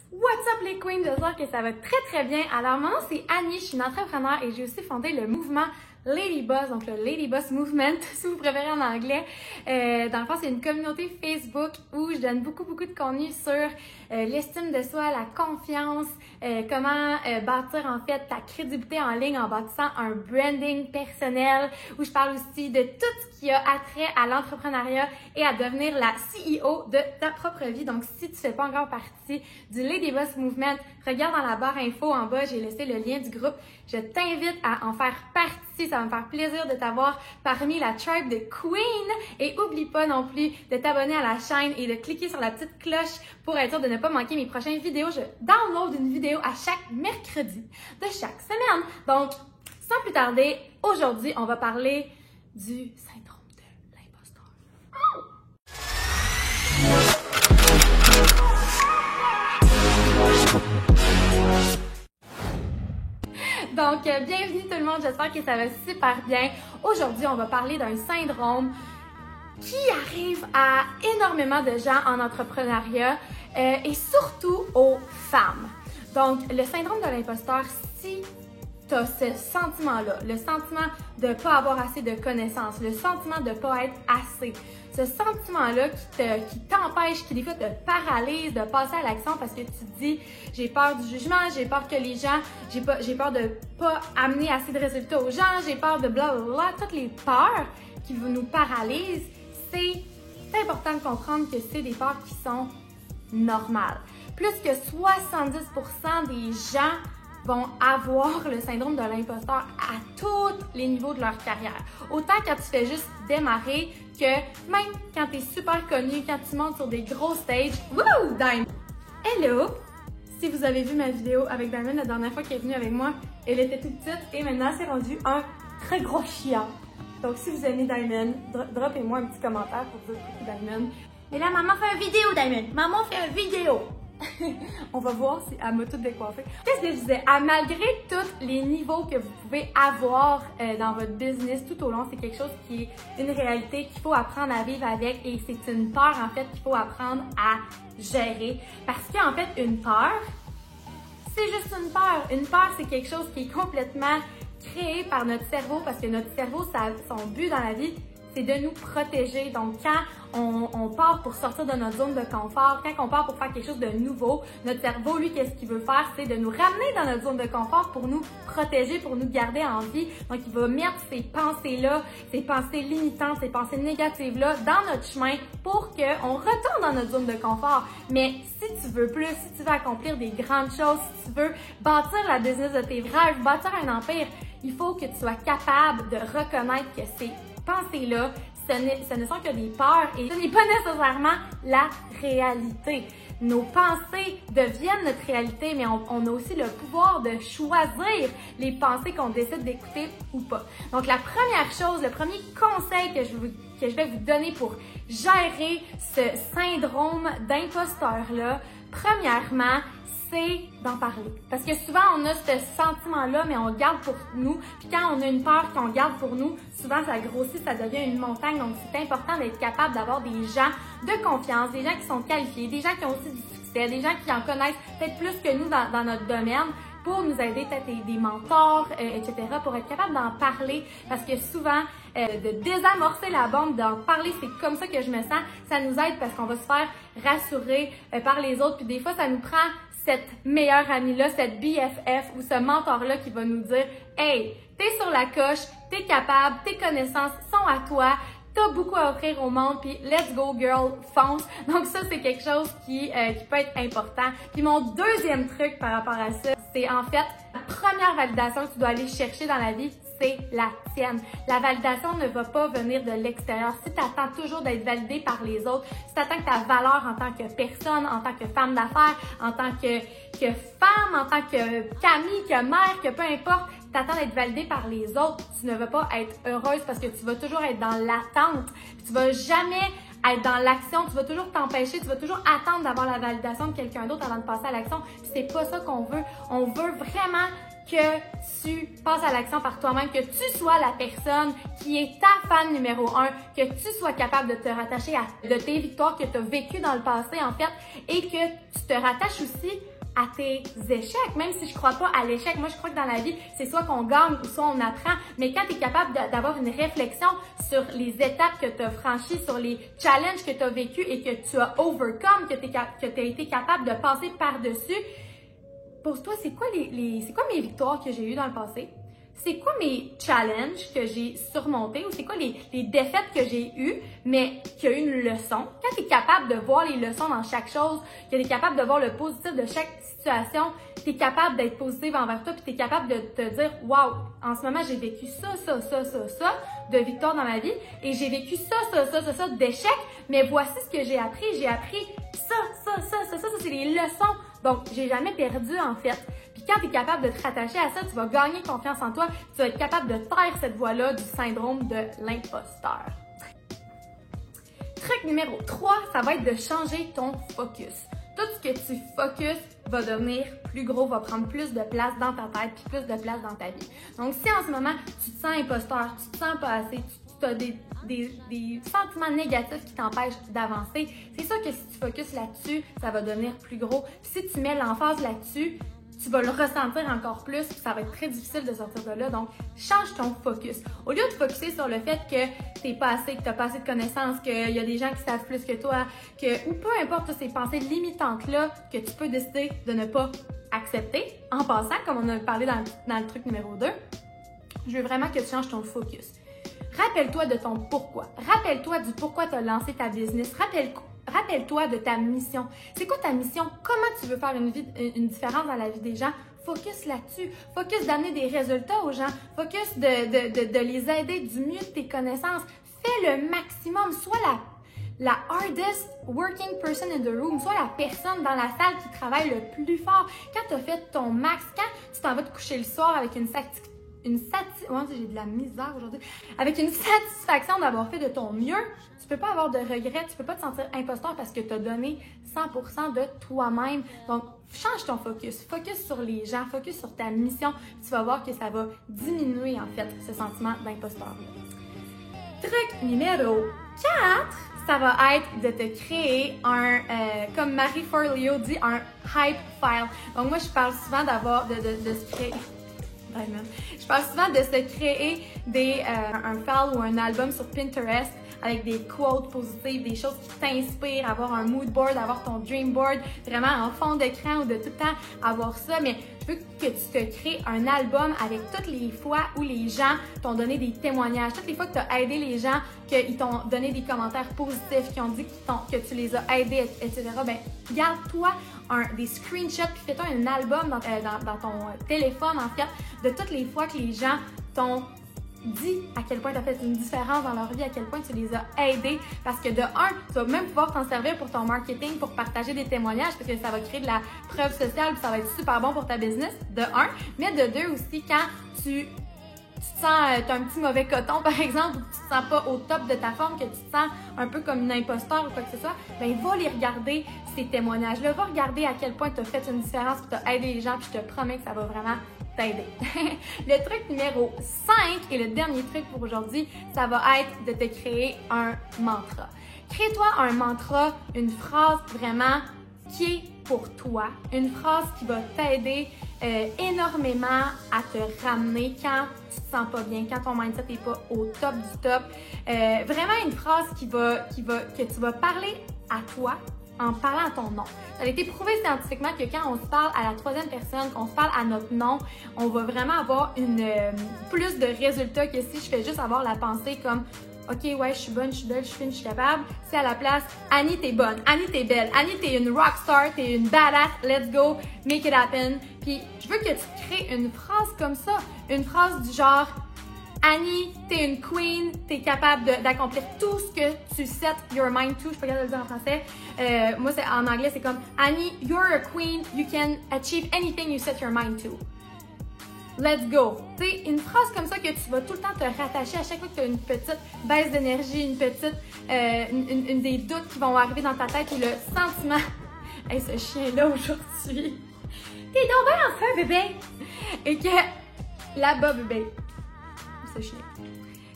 What's up les queens? J'espère que ça va très bien. Alors mon nom c'est Annie, je suis une entrepreneur et j'ai aussi fondé le mouvement Lady Boss, donc le Lady Boss Movement, si vous préférez en anglais. Dans le fond, c'est une communauté Facebook où je donne beaucoup de contenu sur l'estime de soi, la confiance, comment bâtir en fait ta crédibilité en ligne en bâtissant un branding personnel, où je parle aussi de tout ce qui a attrait à l'entrepreneuriat et à devenir la CEO de ta propre vie. Donc, si tu ne fais pas encore partie du Lady Boss Movement, regarde dans la barre info en bas, j'ai laissé le lien du groupe. Je t'invite à en faire partie, ça va me faire plaisir de t'avoir parmi la tribe de Queen. Et oublie pas non plus de t'abonner à la chaîne et de cliquer sur la petite cloche pour être sûr de ne pas manquer mes prochaines vidéos. Je download une vidéo à chaque mercredi de chaque semaine. Donc, sans plus tarder, aujourd'hui, on va parler du syndrome de l'imposteur. Donc, bienvenue tout le monde, j'espère que ça va super bien. Aujourd'hui, on va parler d'un syndrome qui arrive à énormément de gens en entrepreneuriat et surtout aux femmes. Donc, le syndrome de l'imposteur, si tu as ce sentiment-là, le sentiment de ne pas avoir assez de connaissances, le sentiment de ne pas être assez, ce sentiment-là qui t'empêche, qui des fois te paralyse de passer à l'action parce que tu te dis j'ai peur du jugement, j'ai peur que les gens, j'ai peur de pas amener assez de résultats aux gens, j'ai peur de blablabla, toutes les peurs qui nous paralysent, c'est important de comprendre que c'est des peurs qui sont normales. Plus que 70% des gens vont avoir le syndrome de l'imposteur à tous les niveaux de leur carrière. Autant quand tu fais juste démarrer que même quand tu es super connu, quand tu montes sur des gros stages. Wouh! Diamond! Hello! Si vous avez vu ma vidéo avec Diamond la dernière fois qu'elle est venue avec moi, elle était toute petite et maintenant c'est rendu un très gros chien. Donc si vous aimez Diamond, droppez-moi un petit commentaire pour dire coucou Diamond. Mais là, maman fait une vidéo, Diamond! Maman fait une vidéo! On va voir si elle m'a tout décoiffé. Qu'est-ce que je disais? Malgré tous les niveaux que vous pouvez avoir dans votre business tout au long, c'est quelque chose qui est une réalité qu'il faut apprendre à vivre avec et c'est une peur en fait qu'il faut apprendre à gérer. Parce qu'en fait, une peur, c'est juste une peur. Une peur, c'est quelque chose qui est complètement créé par notre cerveau parce que notre cerveau, son but dans la vie, c'est de nous protéger. Donc, quand on part pour sortir de notre zone de confort, quand on part pour faire quelque chose de nouveau, notre cerveau, lui, qu'est-ce qu'il veut faire? C'est de nous ramener dans notre zone de confort pour nous protéger, pour nous garder en vie. Donc, il va mettre ces pensées-là, ces pensées limitantes, ces pensées négatives-là dans notre chemin pour qu'on retourne dans notre zone de confort. Mais si tu veux plus, si tu veux accomplir des grandes choses, si tu veux bâtir la business de tes rêves, bâtir un empire, il faut que tu sois capable de reconnaître que ces pensées-là, ce ne sont que des peurs et ce n'est pas nécessairement la réalité. Nos pensées deviennent notre réalité, mais on a aussi le pouvoir de choisir les pensées qu'on décide d'écouter ou pas. Donc, la première chose, le premier conseil que je vais vous donner pour gérer ce syndrome d'imposteur-là, premièrement, c'est d'en parler. Parce que souvent, on a ce sentiment-là, mais on le garde pour nous. Puis quand on a une peur qu'on garde pour nous, souvent, ça grossit, ça devient une montagne. Donc, c'est important d'être capable d'avoir des gens de confiance, des gens qui sont qualifiés, des gens qui ont aussi du succès, des gens qui en connaissent peut-être plus que nous dans notre domaine pour nous aider, peut-être des mentors, etc., pour être capable d'en parler. Parce que souvent, de désamorcer la bombe, d'en parler, c'est comme ça que je me sens, ça nous aide parce qu'on va se faire rassurer par les autres. Puis des fois, ça nous prend cette meilleure amie-là, cette BFF ou ce mentor-là qui va nous dire « Hey, t'es sur la coche, t'es capable, tes connaissances sont à toi, t'as beaucoup à offrir au monde, puis let's go girl, fonce! » Donc ça, c'est quelque chose qui peut être important. Puis mon deuxième truc par rapport à ça, c'est en fait la première validation que tu dois aller chercher dans la vie, c'est la tienne. La validation ne va pas venir de l'extérieur. Si tu attends toujours d'être validé par les autres, si tu attends que ta valeur en tant que personne, en tant que femme d'affaires, en tant que femme, en tant que qu'amie, que mère, que peu importe, tu attends d'être validé par les autres, tu ne vas pas être heureuse parce que tu vas toujours être dans l'attente. Tu vas jamais être dans l'action, tu vas toujours t'empêcher, tu vas toujours attendre d'avoir la validation de quelqu'un d'autre avant de passer à l'action. C'est pas ça qu'on veut. On veut vraiment que tu passes à l'action par toi-même, que tu sois la personne qui est ta fan numéro 1, que tu sois capable de te rattacher à de tes victoires que tu as vécues dans le passé en fait et que tu te rattaches aussi à tes échecs, même si je crois pas à l'échec. Moi, je crois que dans la vie, c'est soit qu'on gagne ou soit on apprend. Mais quand tu es capable d'avoir une réflexion sur les étapes que tu as franchies, sur les challenges que tu as vécus et que tu as overcome, que tu as été capable de passer par-dessus, pose-toi, c'est quoi mes victoires que j'ai eues dans le passé? C'est quoi mes challenges que j'ai surmontés ou c'est quoi les défaites que j'ai eues, mais qui a eu une leçon? Quand tu es capable de voir les leçons dans chaque chose, que tu es capable de voir le positif de chaque situation, tu es capable d'être positive envers toi, puis tu es capable de te dire « Wow, en ce moment, j'ai vécu ça de victoire dans ma vie et j'ai vécu ça d'échecs, mais voici ce que j'ai appris. J'ai appris ça, c'est les leçons. Donc, j'ai jamais perdu en fait. Puis quand tu es capable de te rattacher à ça, tu vas gagner confiance en toi, tu vas être capable de taire cette voie-là du syndrome de l'imposteur. Truc numéro 3, ça va être de changer ton focus. Tout ce que tu focuses va devenir plus gros, va prendre plus de place dans ta tête puis plus de place dans ta vie. Donc, si en ce moment, tu te sens imposteur, tu te sens pas assez, tu as des sentiments négatifs qui t'empêchent d'avancer, c'est sûr que si tu focuses là-dessus, ça va devenir plus gros. Puis si tu mets l'emphase là-dessus, tu vas le ressentir encore plus, puis ça va être très difficile de sortir de là. Donc, change ton focus. Au lieu de focuser sur le fait que t'es pas assez, que t'as pas assez de connaissances, qu'il y a des gens qui savent plus que toi, ou peu importe ces pensées limitantes-là que tu peux décider de ne pas accepter, en passant, comme on a parlé dans le truc numéro 2, je veux vraiment que tu changes ton focus. Rappelle-toi de ton pourquoi. Rappelle-toi du pourquoi tu as lancé ta business. Rappelle-toi de ta mission. C'est quoi ta mission? Comment tu veux faire une différence dans la vie des gens? Focus là-dessus. Focus d'amener des résultats aux gens. Focus de les aider du mieux de tes connaissances. Fais le maximum. Sois la hardest working person in the room. Sois la personne dans la salle qui travaille le plus fort. Quand tu as fait ton max, quand tu t'en vas te coucher le soir avec j'ai de la misère aujourd'hui. Avec une satisfaction d'avoir fait de ton mieux, tu peux pas avoir de regrets, tu peux pas te sentir imposteur parce que tu as donné 100% de toi-même. Donc, change ton focus. Focus sur les gens, focus sur ta mission. Tu vas voir que ça va diminuer, en fait, ce sentiment d'imposteur. Truc numéro 4, ça va être de te créer comme Marie Forleo dit, un hype file. Donc, moi, je parle souvent de se créer... Je parle souvent de se créer un file ou un album sur Pinterest avec des quotes positives, des choses qui t'inspirent, avoir un mood board, avoir ton dream board, vraiment en fond d'écran ou de tout le temps avoir ça. Mais je veux que tu te crées un album avec toutes les fois où les gens t'ont donné des témoignages, toutes les fois que tu as aidé les gens, qu'ils t'ont donné des commentaires positifs, qui ont dit que tu les as aidés, etc. Ben, garde-toi des screenshots puis fais-toi un album dans ton téléphone, en fait, de toutes les fois que les gens t'ont dit à quel point tu as fait une différence dans leur vie, à quel point tu les as aidés. Parce que de un, tu vas même pouvoir t'en servir pour ton marketing, pour partager des témoignages, parce que ça va créer de la preuve sociale, puis ça va être super bon pour ta business, de un. Mais de deux aussi, quand tu te sens, tu as un petit mauvais coton par exemple, ou que tu te sens pas au top de ta forme, que tu te sens un peu comme une imposteur ou quoi que ce soit, ben va les regarder ces témoignages-là, va regarder à quel point tu as fait une différence, puis tu as aidé les gens, puis je te promets que ça va vraiment t'aider. Le truc numéro 5 et le dernier truc pour aujourd'hui, ça va être de te créer un mantra. Crée-toi un mantra, une phrase vraiment qui est pour toi, une phrase qui va t'aider énormément à te ramener quand tu te sens pas bien, quand ton mindset n'est pas au top du top. Vraiment une phrase que tu vas parler à toi en parlant à ton nom. Ça a été prouvé scientifiquement que quand on se parle à la troisième personne, qu'on se parle à notre nom, on va vraiment avoir plus de résultats que si je fais juste avoir la pensée comme OK, ouais, je suis bonne, je suis belle, je suis fine, je suis capable. C'est à la place, Annie, t'es bonne, Annie, t'es belle, Annie, t'es une rockstar, t'es une badass, let's go, make it happen. Puis, je veux que tu crées une phrase comme ça, une phrase du genre Annie, t'es une queen, t'es capable d'accomplir tout ce que tu set your mind to. Je suis pas capable de le dire en français. Moi, en anglais, c'est comme Annie, you're a queen, you can achieve anything you set your mind to. Let's go! C'est une phrase comme ça que tu vas tout le temps te rattacher à chaque fois que tu as une petite baisse d'énergie, une petite, une des doutes qui vont arriver dans ta tête ou le sentiment. Hey, ce chien-là aujourd'hui, t'es donc bien en feu, bébé! Et que là-bas, bébé, ce chien.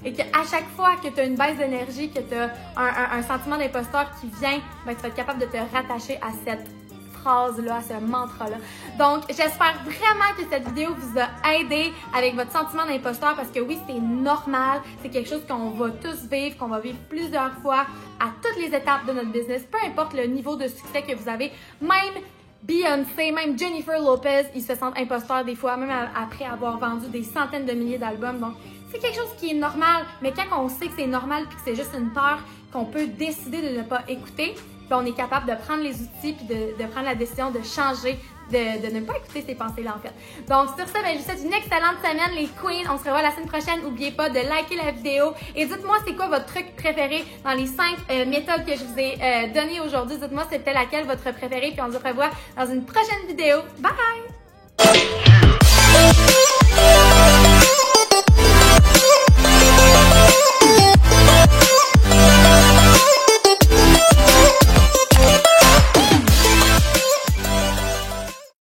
Et qu'à chaque fois que tu as une baisse d'énergie, que tu as un sentiment d'imposteur qui vient, ben, tu vas être capable de te rattacher à cette phrase-là, à ce mantra-là. Donc, j'espère vraiment que cette vidéo vous a aidé avec votre sentiment d'imposteur parce que oui, c'est normal, c'est quelque chose qu'on va tous vivre, qu'on va vivre plusieurs fois à toutes les étapes de notre business, peu importe le niveau de succès que vous avez, même Beyoncé, même Jennifer Lopez, ils se sentent imposteurs des fois, même après avoir vendu des centaines de milliers d'albums. Donc, c'est quelque chose qui est normal, mais quand on sait que c'est normal puis que c'est juste une peur qu'on peut décider de ne pas écouter, puis on est capable de prendre les outils puis de prendre la décision de changer, de ne pas écouter ces pensées-là, en fait. Donc, sur ça, ben, je vous souhaite une excellente semaine, les queens. On se revoit la semaine prochaine. N'oubliez pas de liker la vidéo. Et dites-moi, c'est quoi votre truc préféré dans les 5 méthodes que je vous ai données aujourd'hui. Dites-moi, c'était laquelle votre préférée. Puis on se revoit dans une prochaine vidéo. Bye!